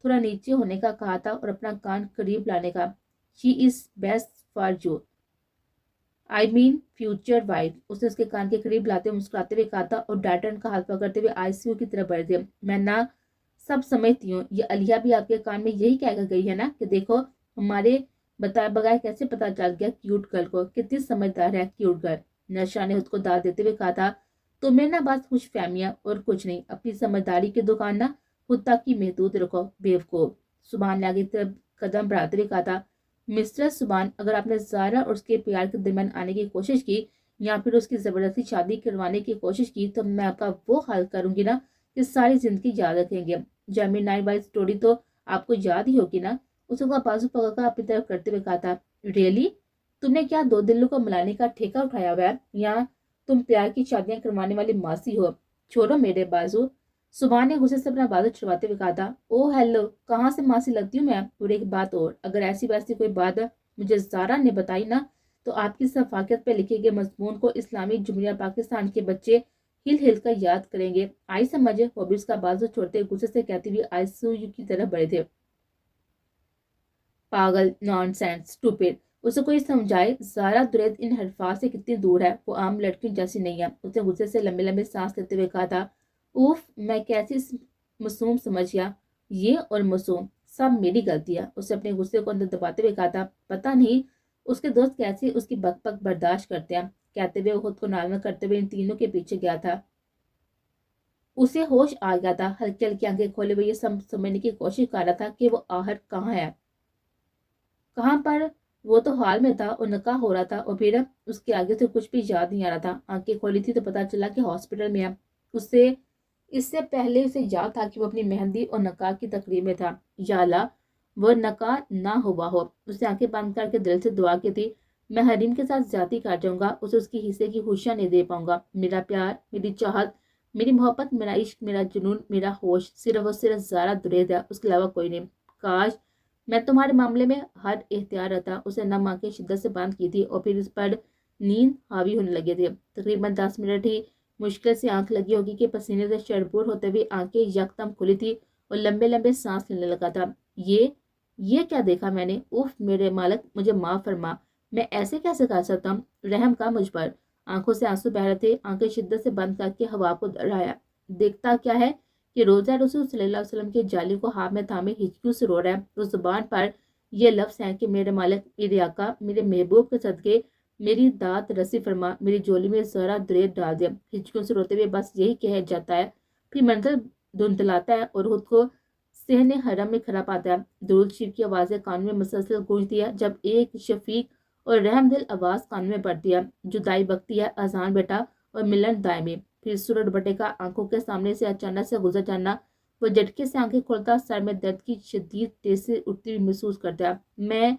تھوڑا نیچے ہونے کا کہا تھا اور اپنا کان قریب لانے کا. She is best for you, I mean future wife. اس نے اس کے کان کے قریب لاتے مسکراتے ہوئے کہا تھا اور ڈاٹن کا ہاتھ پکڑتے ہوئے ICU کی طرف بڑھ گئے. میں نہ سب سمجھتی ہوں, یہ علیہ بھی آپ کے کان میں یہی کہہ کر گئی ہے نا کہ دیکھو ہمارے بتائے بغیر کیسے پتا چل گیا کیوٹ گرل کو, کتنی سمجھدار ہے کیوٹ گرل. نرشا نے خود کو داد دیتے ہوئے کہا تھا تمہیں نہ بس خوش فہمیاں اور کچھ نہیں, اپنی سمجھداری کی دکان نہ خود تک کی محدود رکھو بیوقوف. سبحان نے آگے طرف قدم بڑھاتے ہوئے کہا تھا مسٹر سبحان, اگر آپ نے زہرا اور اس کے پیار کے درمیان آنے کی کوشش کی یا پھر اس کی زبردستی شادی کروانے کی کوشش کی تو میں آپ کا وہ حال کروں گی نا کہ ساری زندگی یاد رکھیں گے. جیمنی 9 والی سٹوری تو آپ کو یاد ہی ہوگی نا. اس کو بازو پکڑ کر اپنی طرف کرتے ہوئے کہا تھا ریئلی, تم نے کیا دو دلوں کو ملانے کا ٹھیکہ اٹھایا ہوا ہے, یا تم پیار کی شادیاں کروانے والی ماسی ہو؟ چھوڑو میرے بازو. سبحان نے غصے سے اپنا بازو چھڑواتے ہوئے کہا تھا او ہیلو, کہاں سے ماسی لگتی ہوں میں؟ اور ایک بات اور, اگر ایسی ویسی کوئی بات مجھے زارا نے بتائی نا تو آپ کی صفاقت پہ لکھے گئے مضمون کو اسلامی جمہوریہ پاکستان کے بچے ہل ہل کر یاد کریں گے. آئی سمجھے. وہ بھی اس کا بازو چھوڑتے غصے سے کہتی ہوئی ICU کی طرف بڑھے تھے. پاگل, نان سینس, اسٹوپڈ. اسے کوئی سمجھائے زارا درید ان حرفات سے کتنی دور ہے, وہ عام لڑکیوں جیسی نہیں ہے. اس نے غصے سے لمبے لمبے سانس لیتے ہوئے کہا تھا اوف, میں کیسی معصوم سمجھ گیا, یہ اور معصوم سب میری غلطی ہے. اسے اپنے غصے کو اندر دباتے ہوئے کہا تھا پتہ نہیں اس کے دوست کیسے اس کی بک بک برداشت کرتے ہیں. کہتے ہوئے وہ خود کو نارمل کرتے ہوئے ان تینوں کے پیچھے گیا تھا. اسے ہوش آ گیا تھا. ہلکی ہلکی آنکھیں کھولے ہوئے یہ سمجھنے کی کوشش کر رہا تھا کہ وہ آخر کہاں ہے, کہاں پر. وہ تو حال میں تھا اور نکاح ہو رہا تھا, اور پھر اس کے آگے سے کچھ بھی یاد نہیں آ رہا تھا. آنکھیں کھولی تھی تو پتا چلا کہ ہاسپٹل میں ہے. اس سے پہلے اسے یاد تھا کہ وہ اپنی مہندی اور نکاح کی تقریب میں تھا. یا اللہ, وہ نکاح نہ ہوا ہو. اس نے آنکھیں بند کر کے دل سے دعا کی تھی میں حریم کے ساتھ زیادتی کر جاؤں گا, اسے اس کی حصے کی خوشیاں نہیں دے پاؤں گا. میرا پیار, میری چاہت, میری محبت, میرا عشق, میرا جنون, میرا ہوش صرف اور صرف زارا درید ہے, اس کے علاوہ کوئی نہیں. کاش میں تمہارے معاملے میں ہر احتیاط رہتا. اسے نم آنکھیں شدت سے بند کی تھی اور پھر اس پر نیند حاوی ہونے لگے تھے. تقریباً 10 منٹ ہی مشکل سے آنکھ لگی ہوگی کہ پسینے سے شربور ہوتے ہوئے آنکھیں یکدم کھلی تھی اور لمبے لمبے سانس لینے لگا تھا. یہ کیا دیکھا میں نے, اوف میرے مالک مجھے معاف فرما, میں ایسے کیسے کر سکتا ہوں, رحم کا مجھ پر. آنکھوں سے آنسو بہ رہے تھے. آنکھیں شدت سے بند کر کے ہوا کو دہرایا. دیکھتا کیا ہے کہ روزہ رسول صلی اللہ علیہ وسلم کے جالی کو ہاتھ میں تھامے ہچکیوں سے رو رہا ہے. تو زبان پر یہ لفظ ہیں کہ میرے مالک, میرے آقا, میرے محبوب کے صدقے میری داد رسی فرما, میری جولی میں ذرا درید ڈال دیا. ہچکیوں سے روتے ہوئے بس یہی کہہ جاتا ہے, پھر منظر دھندلاتا ہے اور خود کو صحن حرم میں کھڑا پاتا ہے. درود شریف کی آوازیں کان میں مسلسل گونجتی ہے جب ایک شفیق اور رحم دل آواز کان میں پڑتی ہے, جدائی بکتی ہے, اذان بیٹا اور ملن دائمی. پھر سورج بٹے کا آنکھوں کے سامنے سے اچانک سے گزر جانا. وہ جھٹکے سے آنکھیں کھولتا, سر میں درد کی شدید تیز سے اٹھتی ہوئی محسوس کرتا ہے. میں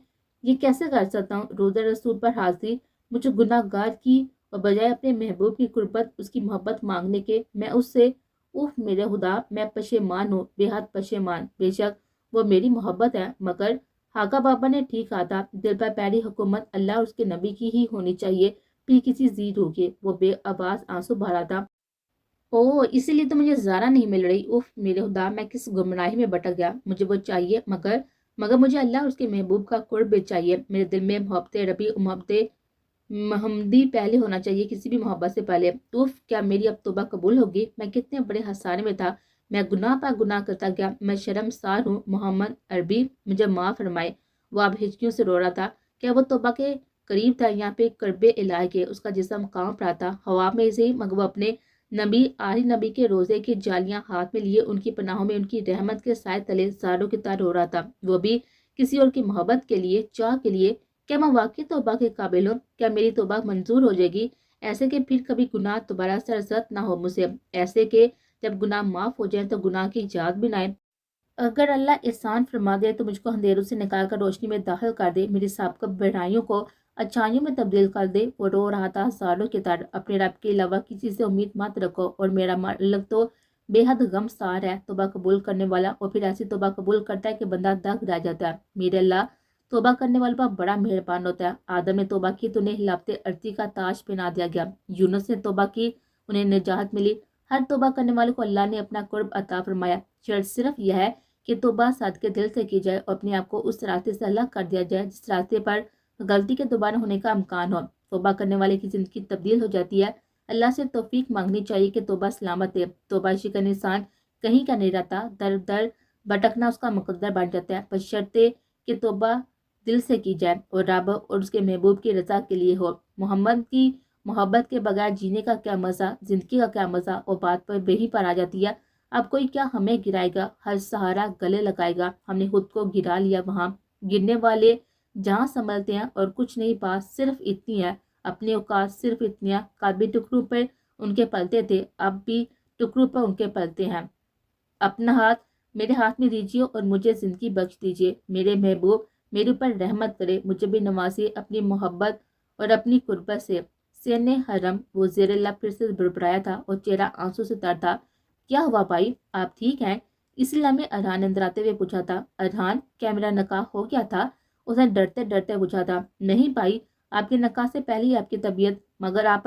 یہ کیسے کر سکتا ہوں, روزہ رسول پر حاضری مجھے گناہ گار کی, اور بجائے اپنے محبوب کی قربت, اس کی محبت مانگنے کے, میں اس سے اوف میرے خدا, میں پشیمان ہوں, بے حد پشیمان. بے شک وہ میری محبت ہے, مگر حاکا بابا نے ٹھیک کہا تھا, دل پر پیاری حکومت اللہ اور اس کے نبی کی ہی ہونی چاہیے, پھر کسی زید ہوگی. وہ بے آواز آنسو بھرا تھا. اوہ اسی لیے تو مجھے زارا نہیں مل رہی, اوف میرے خدا, میں کس گمراہی میں بٹک گیا. مجھے وہ چاہیے, مگر مجھے اللہ اور اس کے محبوب کا قرب بھی چاہیے. میرے دل میں محبت ربی, محبت محمدی پہلے ہونا چاہیے, کسی بھی محبت سے پہلے. اوف کیا میری اب توبہ قبول ہوگی؟ میں کتنے بڑے خسارے میں تھا, میں گناہ پر گناہ کرتا گیا, میں شرمسار ہوں. محمد عربی مجھے معاف فرمائے. وہ اب ہچکیوں سے رو رہا تھا. کیا وہ توبہ کے قریب تھا, یہاں پہ کرب الہی کے, اس کا جسم کانپ رہا تھا ہوا میں سے ہی, مگر وہ اپنے نبی آخری نبی کے روزے کی جالیاں ہاتھ میں لیے ان کی پناہوں میں ان کی رحمت کے سائے تلے زاروں کی طرح رو رہا تھا. وہ بھی کسی اور کی محبت کے لیے, چاہ کے لیے. کیا میں واقعی توبہ کے قابل ہوں؟ کیا میری توبہ منظور ہو جائے گی, ایسے کہ پھر کبھی گناہ دوبارہ سرزد نہ ہو مجھ سے, ایسے کہ جب گناہ معاف ہو جائیں تو گناہ کی یاد بھی نہ آئے. اگر اللہ احسان فرما دے تو مجھ کو اندھیروں سے نکال کر روشنی میں داخل کر دے, میری سابقہ برائیوں کو اچھائیوں میں تبدیل کر دے. وہ رو رہا تھا زاروں کی طرح. اپنے رب کے علاوہ کسی سے امید مت رکھو, اور میرا مالک تو بے حد غم سار ہے, توبہ قبول کرنے والا, اور پھر ایسی توبہ قبول کرتا ہے کہ بندہ دنگ رہ جاتا ہے. میرے اللہ توبہ کرنے والے پر بڑا مہربان ہوتا ہے. آدم نے توبہ کی تو انہیں ہلاوت ارضی کا تاج پہنا دیا گیا. یونس نے توبہ کی, انہیں نجات ملی. ہر توبہ کرنے والے کو اللہ نے اپنا قرب عطا فرمایا. شرط صرف یہ ہے کہ توبہ صادقہ دل سے کی جائے اور اپنے آپ کو اس راستے سے الگ کر دیا جائے جس راستے پر غلطی کے دوبارہ ہونے کا امکان ہو۔ توبہ کرنے والے کی زندگی تبدیل ہو جاتی ہے۔ اللہ سے توفیق مانگنی چاہیے کہ توبہ سلامت ہے۔ توبہ شکن انسان کہیں کا نہیں رہتا، در در بھٹکنا اس کا مقدر بن جاتا ہے، بشرطے کہ توبہ دل سے کی جائے اور رب اور اس کے محبوب کی رضا کے لیے ہو۔ محمد کی محبت کے بغیر جینے کا کیا مزہ، زندگی کا کیا مزہ، اور بات پر بے ہی پر آ جاتی ہے۔ اب کوئی کیا ہمیں گرائے گا، ہر سہارا گلے لگائے گا، ہم نے خود کو گرا لیا وہاں۔ گرنے والے جہاں سنبھلتے ہیں اور کچھ نہیں، بات صرف اتنی ہے، اپنی اوقات صرف اتنی ہے۔ کل بھی ٹکڑوں پر ان کے پلتے تھے، اب بھی ٹکڑوں پر ان کے پلتے ہیں۔ اپنا ہاتھ میرے ہاتھ میں دیجیے اور مجھے زندگی بخش دیجیے۔ میرے محبوب میرے اوپر رحمت کرے، مجھے بھی نوازے اپنی محبت اور اپنی قربت سے۔ سین حرم وہ زیر لب پھر سے بڑبڑایا تھا اور چہرہ آنسو سے تر تھا۔ کیا ہوا بھائی، آپ ٹھیک ہیں؟ اسی لمحے ارحان نے اندر آتے ہوئے پوچھا تھا۔ ارحان، کیا میرا نکاح ہو گیا تھا؟ اس نے ڈرتے ڈرتے پوچھا تھا۔ نہیں بھائی، آپ کے نکاح سے پہلے ہی آپ کی طبیعت، مگر آپ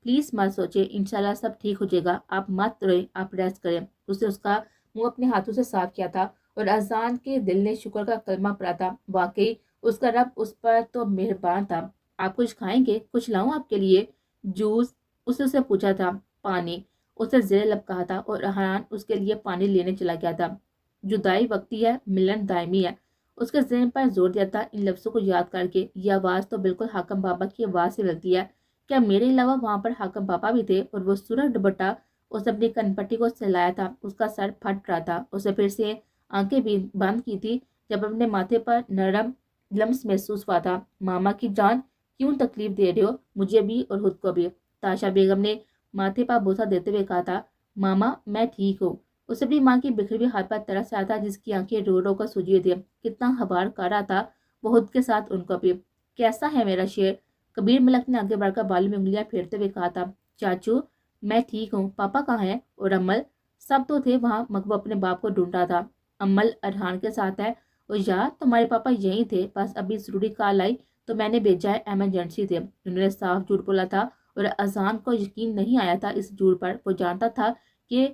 پلیز مت سوچے، انشاءاللہ سب ٹھیک ہو جائے گا، آپ مت روئیں، آپ ریسٹ کریں۔ اس نے اس کا منہ اپنے ہاتھوں سے صاف کیا تھا اور اذان کے دل نے شکر کا کلمہ پڑھا تھا۔ واقعی اس کا رب اس پر تو مہربان تھا۔ آپ کچھ کھائیں گے؟ کچھ لاؤں آپ کے لیے؟ جوس؟ اس نے اسے پوچھا تھا۔ پانی؟ اس نے زیر لب کہا تھا اور ارحان اس کے لیے پانی لینے چلا گیا تھا۔ جدائی وقتی ہے، ملن دائمی ہے، اس کے ذہن پر زور دیا تھا ان لفظوں کو یاد کر کے۔ یہ آواز تو بالکل حاکم بابا کی آواز سے ملتی ہے۔ کیا میرے علاوہ وہاں پر حاکم بابا بھی تھے؟ اور وہ سورج دوپٹہ اس نے اپنی کن پٹی کو سلایا تھا، اس کا سر پھٹ رہا تھا۔ اس نے پھر سے آنکھیں بھی بند کی تھی جب اپنے ماتھے پر نرم لمس محسوس ہوا تھا۔ ماما کی جان، کیوں تکلیف دے رہے ہو؟ مجھے بھی اور خود کو بھی۔ تاشا بیگم نے ماتھے پر بوسہ دیتے ہوئے کہا تھا۔ ماما میں ٹھیک ہوں۔ اسے اپنی ماں کی بکھری ہوئی ہاتھ پر ترس آیا تھا جس کی آنکھیں رو رو کر سوجی ہوئی تھی۔ کتنا خبر کر رہا تھا وہ خود کے ساتھ ان کو بھی۔ کیسا ہے میرا شیر؟ کبیر ملک نے آگے بڑھ کر بالوں میں انگلیاں پھیرتے ہوئے کہا تھا۔ چاچو میں ٹھیک ہوں، پاپا کہاں ہیں؟ اور امل؟ سب تو تھے وہاں مگر وہ اپنے باپ کو ڈھونڈ رہا تھا۔ امل ارحان کے ساتھ ہے۔ اور یار تمہارے پاپا یہیں تھے، بس ابھی ضروری کال آئی تو میں نے بھیجا ہے، ایمرجنسی تھے۔ انہوں نے صاف جھوٹ بولا تھا اور اذان کو یقین نہیں آیا تھا اس جھوٹ پر۔ وہ جانتا تھا کہ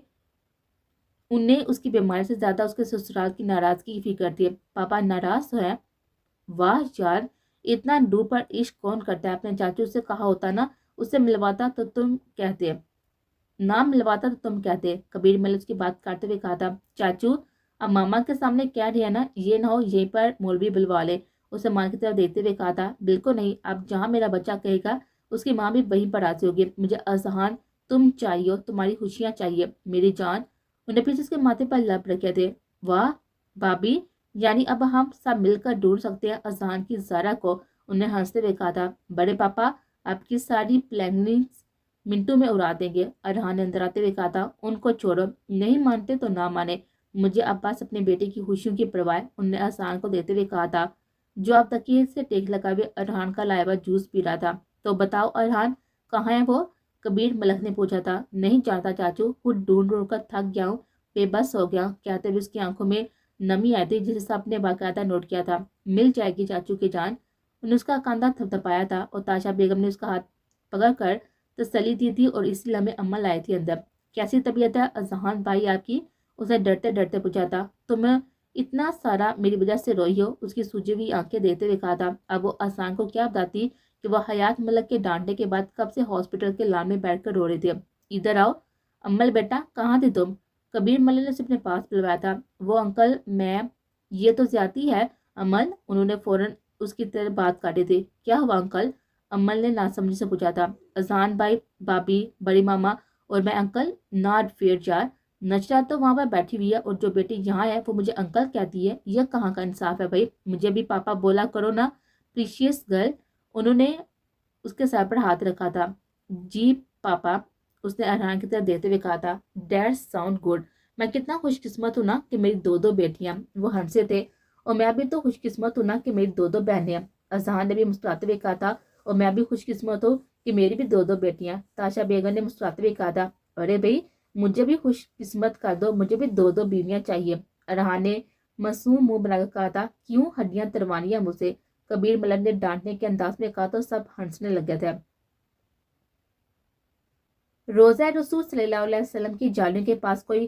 انہیں اس کی بیماری سے زیادہ اس کے سسرال کی ناراضگی کی فکر تھی۔ پاپا ناراض ہے؟ واہ یار، اتنا ڈوب پر عشق کون کرتا ہے؟ اپنے چاچو سے کہا ہوتا نا، اس سے ملواتا تو تم کہتے، نہ ملواتا تو تم کہتے۔ کبیر ملک کی بات کرتے ہوئے کہا تھا۔ چاچو اب ماما کے سامنے کہہ رہی ہے نا، یہ نہ ہو یہیں پر مولوی بلوا لے۔ اسے ماں کی طرف دیکھتے ہوئے کہا تھا۔ بالکل نہیں، اب جہاں میرا بچہ کہے گا اس کی ماں بھی وہیں پر راضی ہوگی۔ مجھے اذہان تم چاہیے، تمہاری خوشیاں چاہیے میری جان۔ انہیں پھر اس کے ماتھے پر لب رکھے تھے۔ واہ بابی، یعنی اب ہم سب مل کر ڈھونڈ سکتے ہیں اذہان کی زارا کو؟ انہیں ہنستے ہوئے کہا تھا۔ بڑے پاپا آپ کی ساری پلاننگز منٹوں میں اڑا دیں گے۔ ارحان نے اندر آتے ہوئے کہا تھا۔ ان کو چھوڑو، نہیں مانتے تو نہ مانے، مجھے اب بس اپنے بیٹے کی خوشیوں کی پرواہ ہے۔ انہوں نے اذہان کو دیتے ہوئے کہا تھا جو اب تکیے سے ٹیک لگا ہوئے ارحان کا لایا ہوا جوس پی رہا تھا۔ تو بتاؤ ارحان کہاں ہے وہ؟ کبیر ملک نے پوچھا تھا۔ نہیں جانتا چاچو، خود ڈھونڈ ڈھونڈ کر تھک گیا ہوں، بے بس ہو گیا۔ کہتے ہوئے اس کی آنکھوں میں نمی آئی تھی جسے سب نے باقاعدہ نوٹ کیا تھا۔ مل جائے گی چاچو کی جان۔ انہوں نے اس کا کاندھا تھپتھپایا تھا اور تاشا بیگم نے اس کا ہاتھ پکڑ کر تسلی دی تھی اور اسی لمحے امل آئی تھی اندر۔ کیسی طبیعت ہے اذہان بھائی آپ کی؟ اس نے ڈرتے ڈرتے پوچھا تھا۔ تم اتنا سارا میری وجہ سے روئی ہو؟ اس کی سوجی ہوئی آنکھیں دیتے ہوئے کہا تھا۔ اب وہ اذہان کو کیا بتاتی کہ وہ حیات ملک کے ڈانٹنے کے بعد کب سے ہاسپٹل کے لان میں بیٹھ کر رو رہی تھی۔ ادھر آؤ امل بیٹا، کہاں تھے تم؟ کبیر ملک نے اسے اپنے پاس بلوایا تھا۔ وہ انکل میں، یہ تو زیادتی ہے امل۔ انہوں نے فوراً اس کی طرف بات کاٹی تھی۔ کیا ہوا انکل؟ امل نے ناسمجھی سے پوچھا تھا۔ اذہان بھائی، بابی، بڑی ماما اور میں انکل، ناٹ فیئر یار۔ نچرا تو وہاں پر بیٹھی ہوئی ہے اور جو بیٹی یہاں ہے وہ مجھے انکل کہتی ہے، یہ کہاں کا انصاف ہے بھائی؟ مجھے بھی پاپا بولا کرو نا، پریشیس گرل۔ انہوں نے اس کے سر پر ہاتھ رکھا تھا۔ جی پاپا، اس نے ارحان کی طرف دیتے ہوئے کہا تھا۔ ڈیٹ ساؤنڈ گڈ، میں کتنا خوش قسمت ہوں نا کہ میری دو بیٹیاں۔ وہ ہنسے تھے۔ اور میں بھی تو خوش قسمت ہوں نا کہ میری دو بہنیں ہیں۔ اذہان نے بھی مسکراتے ہوئے کہا تھا۔ اور میں بھی خوش قسمت ہوں کہ میری بھی دو بیٹیاں۔ تاشا بیگم نے مسکراتے ہوئے کہا تھا۔ ارے بھائی مجھے بھی خوش قسمت کر دو، مجھے بھی دو بیویاں چاہیے۔ ارحان نے معصوم منہ بنا کر کہا تھا۔ کیوں ہڈیاں تروانی ہیں مجھ سے؟ کبیر ملک نے ڈانٹنے کے انداز میں کہا تو سب ہنسنے لگے تھے۔ روزہ رسول صلی اللہ علیہ وسلم کی جالیوں کے پاس کوئی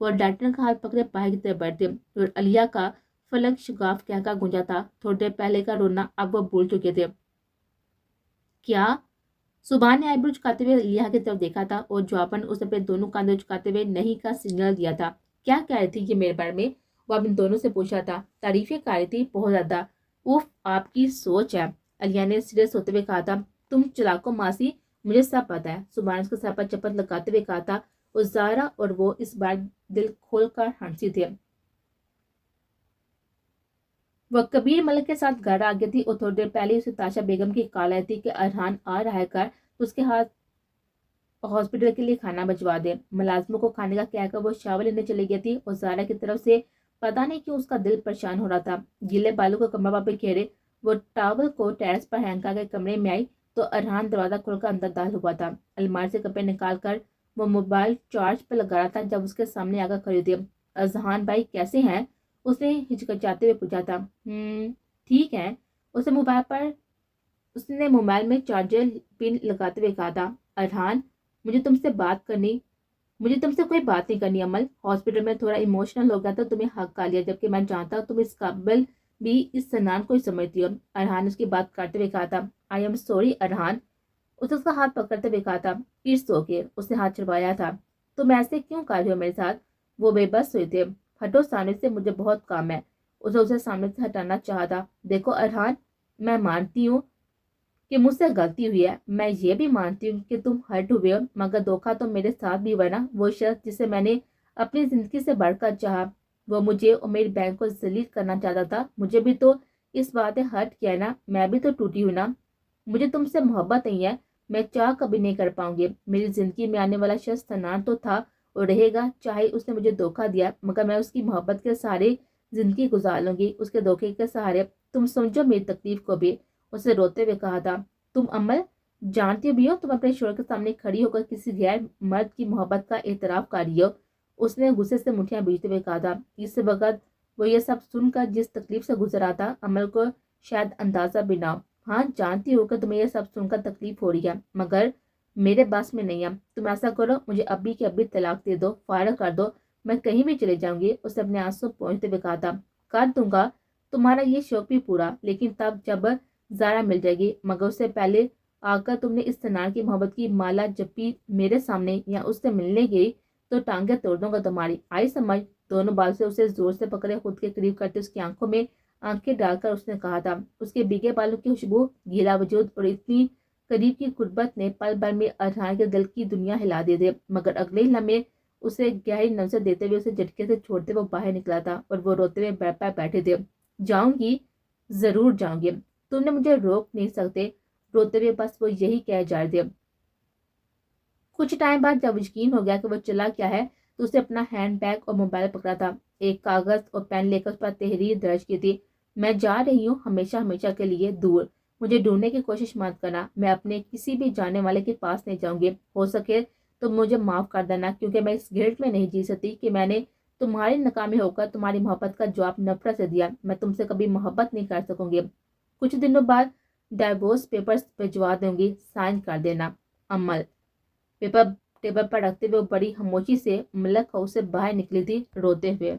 وہ ڈاکٹر کا ہاتھ پکڑے باہر کی طرف بڑھتے اور علیہ کا فلک شگاف کہہ کا گونجا تھا. تھوڑی دیر پہلے کا رونا اب وہ بھول چکے تھے. کیا؟ صبح نے آئیبرو چکاتے ہوئے علیہ کی طرف دیکھا تھا اور جواباً اس نے اپنے دونوں کاندھے چکاتے ہوئے نہیں کا سگنل دیا تھا. کیا کہہ رہی تھی یہ میرے بارے میں؟ وہ اپنے دونوں سے پوچھا تھا. تعریفیں کر رہی تھی بہت زیادہ. اوف، آپ کی سوچ ہے، علیہ نے سیریس ہوتے ہوئے کہا تھا. تم چلاکو ماسی، مجھے سب پتا ہے. صبح نے اس کے سر پر چپت لگاتے ہوئے کہا تھا. اور زارا اور وہ اس بار دل کھول کر ہنسی تھے. وہ کبیر ملک کے ساتھ گھر آ گئی تھی اور تھوڑی دیر پہلے اسے تاشا بیگم کی کال آئی تھی کہ ارحان آ رہا ہے کر تو اس کے ہاتھ ہاسپٹل کے لیے کھانا بھجوا دے. ملازموں کو کھانے کا کہہ کر وہ شاور لینے چلی گئی تھی اور زارا کی طرف سے پتہ نہیں کیوں اس کا دل پریشان ہو رہا تھا. گیلے بالوں کو کمر پہ گھیرے وہ ٹاول کو ٹیرس پر ہینگ کر کے کمرے میں آئی تو ارحان دروازہ کھول کر اندر داخل ہوا تھا. الماری سے کپڑے نکال کر وہ موبائل چارج پہ لگا رہا تھا جب اس کے سامنے آ کر کھڑی تھی. اذہان بھائی کیسے ہیں؟ اس نے ہچکچاتے ہوئے پوچھا تھا. ٹھیک ہے. اس نے موبائل میں چارجر پن لگاتے ہوئے کہا تھا. ارحان، مجھے تم سے کوئی بات نہیں کرنی. عمل ہاسپٹل میں تھوڑا ایموشنل ہو گیا تو تمہیں حق کا لیا، جبکہ میں جانتا ہوں تم اس قابل بھی اس سنان کو ہی سمجھتی ہو. ارحان نے اس کی بات کاٹتے ہوئے کہا تھا. I am sorry Arhan. اس نے اس کا ہاتھ پکڑتے ہوئے کہا تھا. It's okay. اس نے ہاتھ چھڑوایا تھا. تم ایسے کیوں کر رہے ہو میرے ساتھ؟ وہ بے بس ہوئے تھے. ہٹو سامنے سے، مجھے بہت کام ہے. اس نے اسے سامنے سے ہٹانا چاہا تھا. دیکھو ارحان، میں مانتی ہوں کہ مجھ سے غلطی ہوئی ہے. میں یہ بھی مانتی ہوں کہ تم ہرٹ ہوئے ہو، مگر دھوکہ تو میرے ساتھ بھی ہوا نا. وہ شخص جسے میں نے اپنی زندگی سے بڑھ کر چاہا، وہ مجھے اور میری بہن کو ذلیل کرنا چاہتا تھا. مجھے بھی تو اس بات نے ہرٹ کیا نا. میں بھی تو ٹوٹی ہوں نا. مجھے تم سے محبت نہیں ہے. میں چاہ کبھی نہیں کر پاؤں گی. میری زندگی میں آنے والا شخص سنان تو تھا اور رہے گا، چاہے اس نے مجھے دھوکہ دیا، مگر میں اس کی محبت کے سہارے زندگی گزار لوں گی. اس کے دھوکے کے سہارے تم سمجھو میری تکلیف کو بھی. اسے روتے ہوئے کہا تھا. تم عمل جانتی بھی ہو تم اپنے شوہر کے سامنے کھڑی ہو کر کسی غیر مرد کی محبت کا اعتراف کر رہی ہو. اس نے غصے سے مٹھیاں بیچتے ہوئے کہا تھا. اس وقت وہ یہ سب سن کر جس تکلیف سے گزرا تھا، عمل کو شاید اندازہ بھی نہ ہو. ہاں جانتی ہو کہ تمہیں یہ سب سن کر تکلیف ہو رہی ہے، مگر میرے بس میں نہیں ہے. تم ایسا کرو، مجھے ابھی کے ابھی طلاق دے دو، فارغ کر دو، میں کہیں بھی چلے جاؤں گی. اسے اپنے آنسو پہنچتے ہوئے کہا تھا. کر دوں گا تمہارا یہ شوق بھی پورا، لیکن تب جب زارا مل جائے گی. مگر اس سے پہلے آ کر تم نے اس سنان کی محبت کی مالا جپی میرے سامنے یا اس سے ملنے گئی تو ٹانگیں توڑ دوں گا تمہاری. آئی سمجھ؟ دونوں بال سے اسے زور سے پکڑے خود کے قریب کرتے اس کی آنکھوں میں آنکھیں ڈال کر اس نے کہا تھا. اس کے بھیگے بالوں کی خوشبو، گیلا وجود اور اتنی قریب کی قربت نے پل بھر میں ارحان کے دل کی دنیا ہلا دی تھی. مگر اگلے ہی لمحے اسے گہری نظر دیتے ہوئے اسے جھٹکے سے چھوڑتے وہ باہر نکلا تھا اور وہ روتے ہوئے بیڈ پر بیٹھے تھے. جاؤں گی، ضرور جاؤں گی، تم نے مجھے روک نہیں سکتے. روتے ہوئے بس وہ یہی کہہ جا رہے تھے. کچھ ٹائم بعد جب یقین ہو گیا کہ وہ چلا کیا ہے تو اسے اپنا ہینڈ بیگ اور موبائل پکڑا تھا. ایک کاغذ اور پین لے کر اس پر تحریر درج کی تھی. میں جا رہی ہوں ہمیشہ ہمیشہ کے لیے دور. مجھے ڈھونڈنے کی کوشش مت کرنا. میں اپنے کسی بھی جانے والے کے پاس نہیں جاؤں گی. ہو سکے تو مجھے معاف کر دینا، کیونکہ میں اس گلٹ میں نہیں جی سکتی کہ میں نے تمہاری ناکامی ہو کر تمہاری محبت کا جواب نفرت سے دیا. میں تم سے کبھی محبت نہیں کر سکوں گی. کچھ دنوں بعد ڈائیورس پیپرز بھجوا دوں گی، سائن کر دینا. عمل پیپر ٹیبل پر رکھتے ہوئے وہ بڑی خاموشی سے ملک ہاؤس سے باہر نکلی تھی روتے ہوئے.